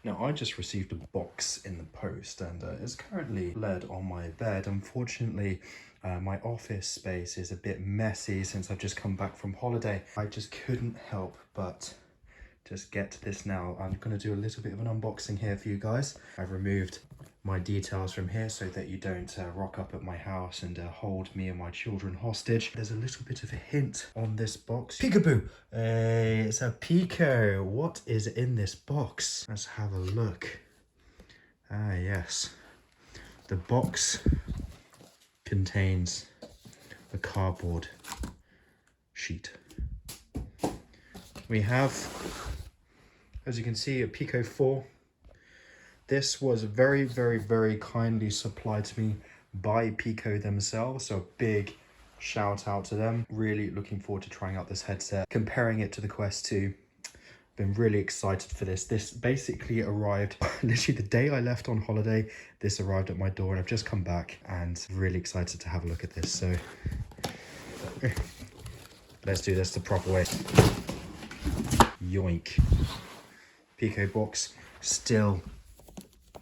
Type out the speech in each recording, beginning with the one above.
Now, I just received a box in the post and it's currently laid on my bed. Unfortunately, my office space is a bit messy since I've just come back from holiday. I just couldn't help but just get to this now. I'm going to do a little bit of an unboxing here for you guys. I've removed my details from here so that you don't rock up at my house and hold me and my children hostage. There's a little bit of a hint on this box. Peekaboo! It's a Pico. What is in this box? Let's have a look. Ah, yes. The box contains a cardboard sheet. We have, as you can see, a Pico 4. This was very, very, very kindly supplied to me by Pico themselves, so a big shout out to them. Really looking forward to trying out this headset, comparing it to the Quest 2. Been really excited for this. This basically arrived literally the day I left on holiday. This arrived at my door and I've just come back and really excited to have a look at this. So let's do this the proper way. Yoink. Pico box still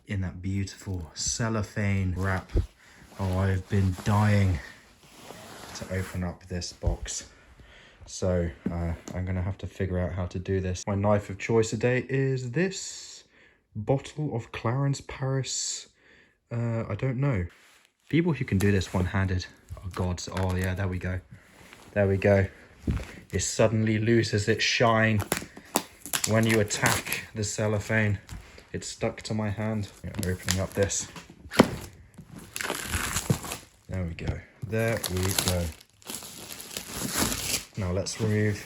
in that beautiful cellophane wrap. Oh, I've been dying to open up this box. So I'm gonna have to figure out how to do this. My knife of choice today is this bottle of Clarence Paris. I don't know. People who can do this one-handed are gods. Oh yeah, there we go. There we go. It suddenly loses its shine when you attack the cellophane. It's stuck to my hand. I'm opening up this. There we go. There we go. Now let's remove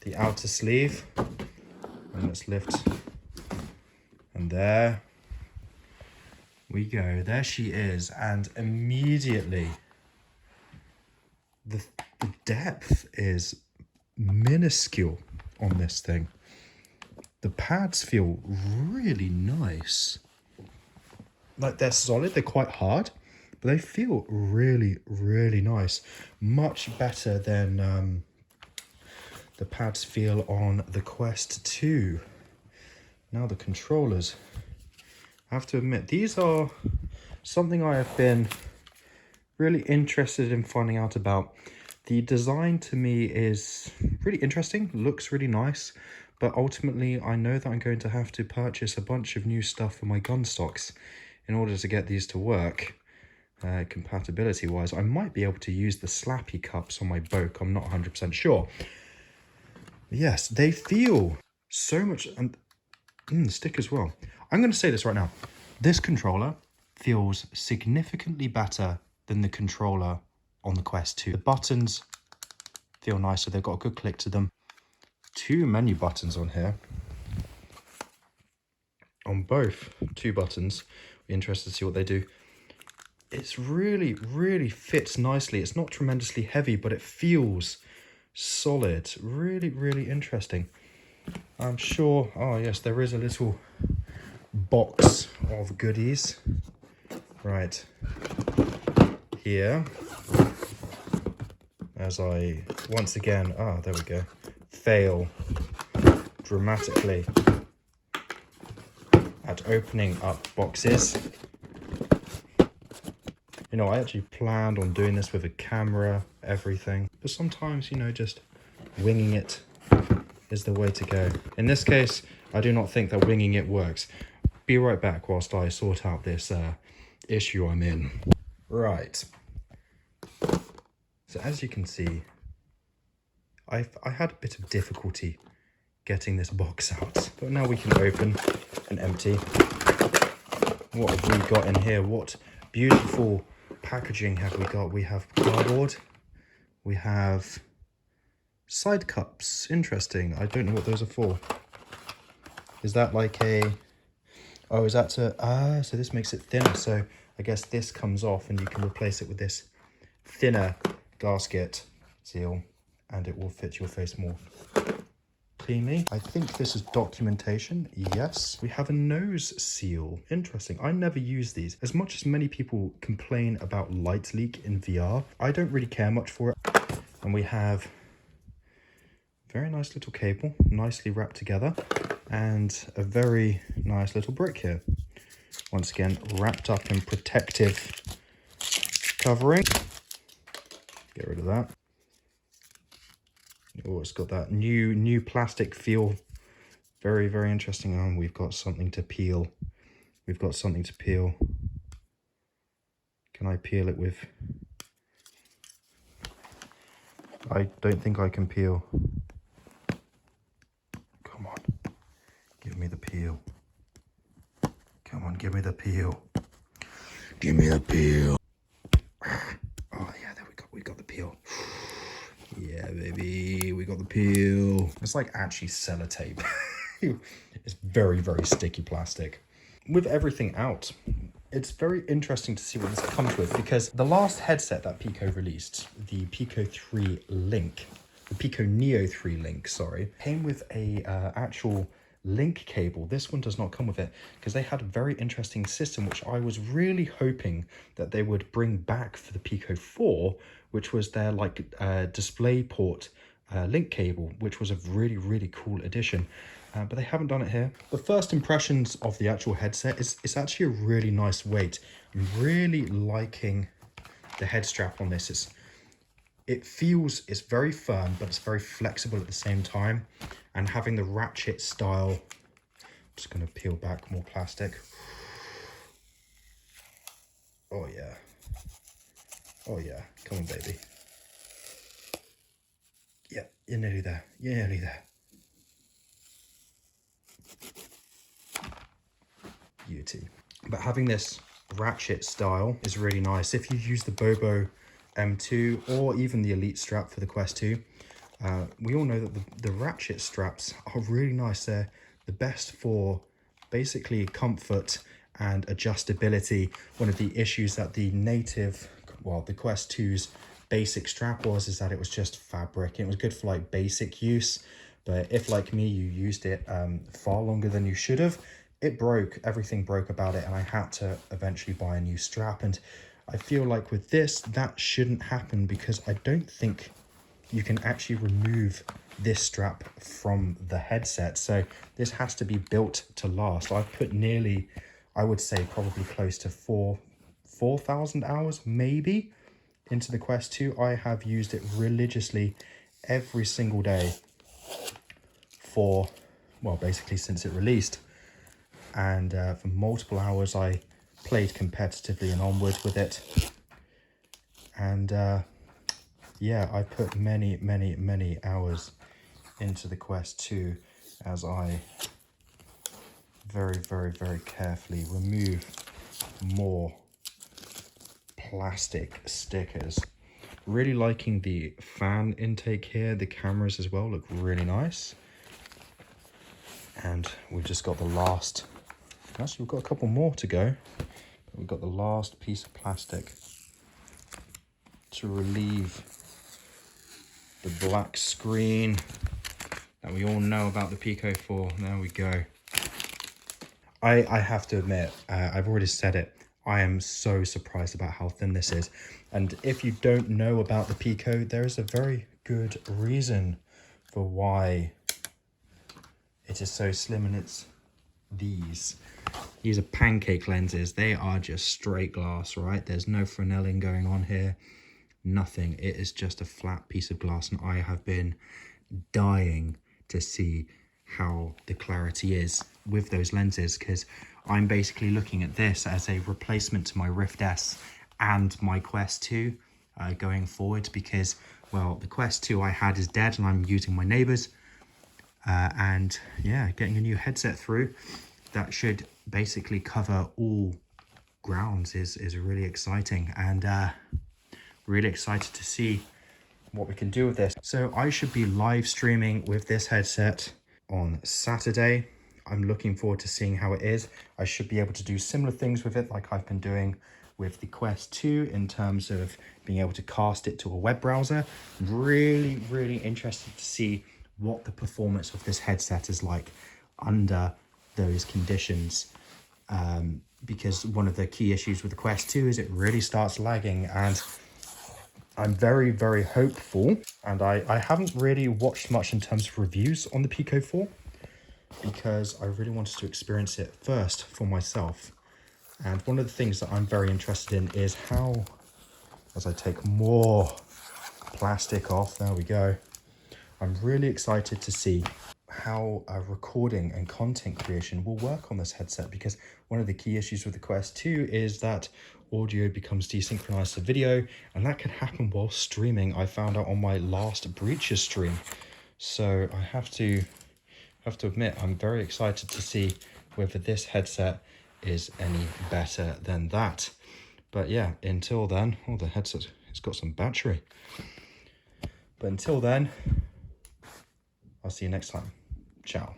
the outer sleeve and let's lift. And there we go. There she is. And immediately the depth is minuscule on this thing. The pads feel really nice. Like they're solid, they're quite hard, but they feel really, really nice. Much better than the pads feel on the Quest 2. Now the controllers. I have to admit, these are something I have been really interested in finding out about. The design to me is really interesting, looks really nice. But ultimately, I know that I'm going to have to purchase a bunch of new stuff for my gun stocks in order to get these to work, compatibility-wise. I might be able to use the slappy cups on my Boke. I'm not 100% sure. Yes, they feel so much... And the stick as well. I'm going to say this right now. This controller feels significantly better than the controller on the Quest 2. The buttons feel nicer. They've got a good click to them. 2 menu buttons on here. On both 2 buttons. We're interested to see what they do. It's really, really fits nicely. It's not tremendously heavy, but it feels solid. Really, really interesting. I'm sure... Oh, yes, there is a little box of goodies. Right. Here. As I, once again... Ah, there we go. Fail dramatically at opening up boxes. You know, I actually planned on doing this with a camera, everything. But sometimes, you know, just winging it is the way to go. In this case, I do not think that winging it works. Be right back whilst I sort out this issue I'm in. Right. So as you can see, I had a bit of difficulty getting this box out, but now we can open and empty. What have we got in here? What beautiful packaging have we got? We have cardboard. We have side cups. Interesting. I don't know what those are for. Is that like a... Oh, is that to... Ah, so this makes it thinner. So I guess this comes off and you can replace it with this thinner gasket seal, and it will fit your face more cleanly. I think this is documentation. Yes. We have a nose seal. Interesting. I never use these. As much as many people complain about light leak in VR, I don't really care much for it. And we have very nice little cable, nicely wrapped together. and a very nice little brick here. Once again, wrapped up in protective covering. Get rid of that. Oh, it's got that new plastic feel. Very, very interesting. And we've got something to peel. We've got something to peel. Can I peel it with... I don't think I can peel. Come on. Give me the peel. Come on, give me the peel. Give me the peel. Oh, yeah, there we go. We got the peel. Yeah, baby. We got the peel. It's like actually sellotape. It's very, very sticky plastic. With everything out, it's very interesting to see what this comes with, because the last headset that Pico released, the Pico 3 Link, the Pico Neo 3 Link, sorry, came with a actual link cable. This one does not come with it, because they had a very interesting system, which I was really hoping that they would bring back for the Pico 4, which was their like display port link cable, which was a really, really cool addition. But they haven't done it here. The first impressions of the actual headset is it's actually a really nice weight. I'm really liking the head strap on this. It's very firm, but it's very flexible at the same time. And having the ratchet style, I'm just gonna peel back more plastic. Oh yeah. Oh yeah, come on baby. Yeah, you're nearly there, you're nearly there. Beauty. But having this ratchet style is really nice. If you use the Bobo M2 or even the Elite strap for the Quest 2, we all know that the ratchet straps are really nice. They're the best for basically comfort and adjustability. One of the issues that the native, well, the Quest 2's basic strap is that it was just fabric. It was good for like basic use, but if like me, you used it far longer than you should have, it broke, everything broke about it, and I had to eventually buy a new strap. And I feel like with this, that shouldn't happen, because I don't think you can actually remove this strap from the headset. So this has to be built to last. I've put nearly, I would say probably close to 4,000 hours maybe into the Quest 2. I have used it religiously every single day for, well, basically since it released. And for multiple hours I played competitively and onward with it. And yeah, I put many hours into the Quest 2 as I very carefully remove more plastic stickers. Really liking the fan intake here. The cameras as well look really nice. And we've just got the last, actually we've got a couple more to go. We've got the last piece of plastic to relieve the black screen that we all know about the Pico 4. There we go. I have to admit, I've already said it, I am so surprised about how thin this is. And if you don't know about the Pico, there is a very good reason for why it is so slim, and it's these are pancake lenses. They are just straight glass, right? There's no Fresnelling going on here, nothing. It is just a flat piece of glass, and I have been dying to see how the clarity is with those lenses, because I'm basically looking at this as a replacement to my Rift S and my Quest 2 going forward, because, well, the Quest 2 I had is dead and I'm using my neighbour's. And yeah, getting a new headset through that should basically cover all grounds is really exciting, and really excited to see what we can do with this. So I should be live streaming with this headset on Saturday. I'm looking forward to seeing how it is. I should be able to do similar things with it like I've been doing with the Quest 2 in terms of being able to cast it to a web browser. Really interested to see what the performance of this headset is like under those conditions, because one of the key issues with the Quest 2 is it really starts lagging, and I'm very hopeful. And I haven't really watched much in terms of reviews on the Pico 4, because I really wanted to experience it first for myself. And one of the things that I'm very interested in is how, as I take more plastic off, there we go, I'm really excited to see how recording and content creation will work on this headset, because one of the key issues with the Quest 2 is that audio becomes desynchronized to video, and that can happen while streaming. I found out on my last Breaches stream. So I have to admit, I'm very excited to see whether this headset is any better than that. But yeah, until then, oh, the headset, it's got some battery. But until then, I'll see you next time. Ciao.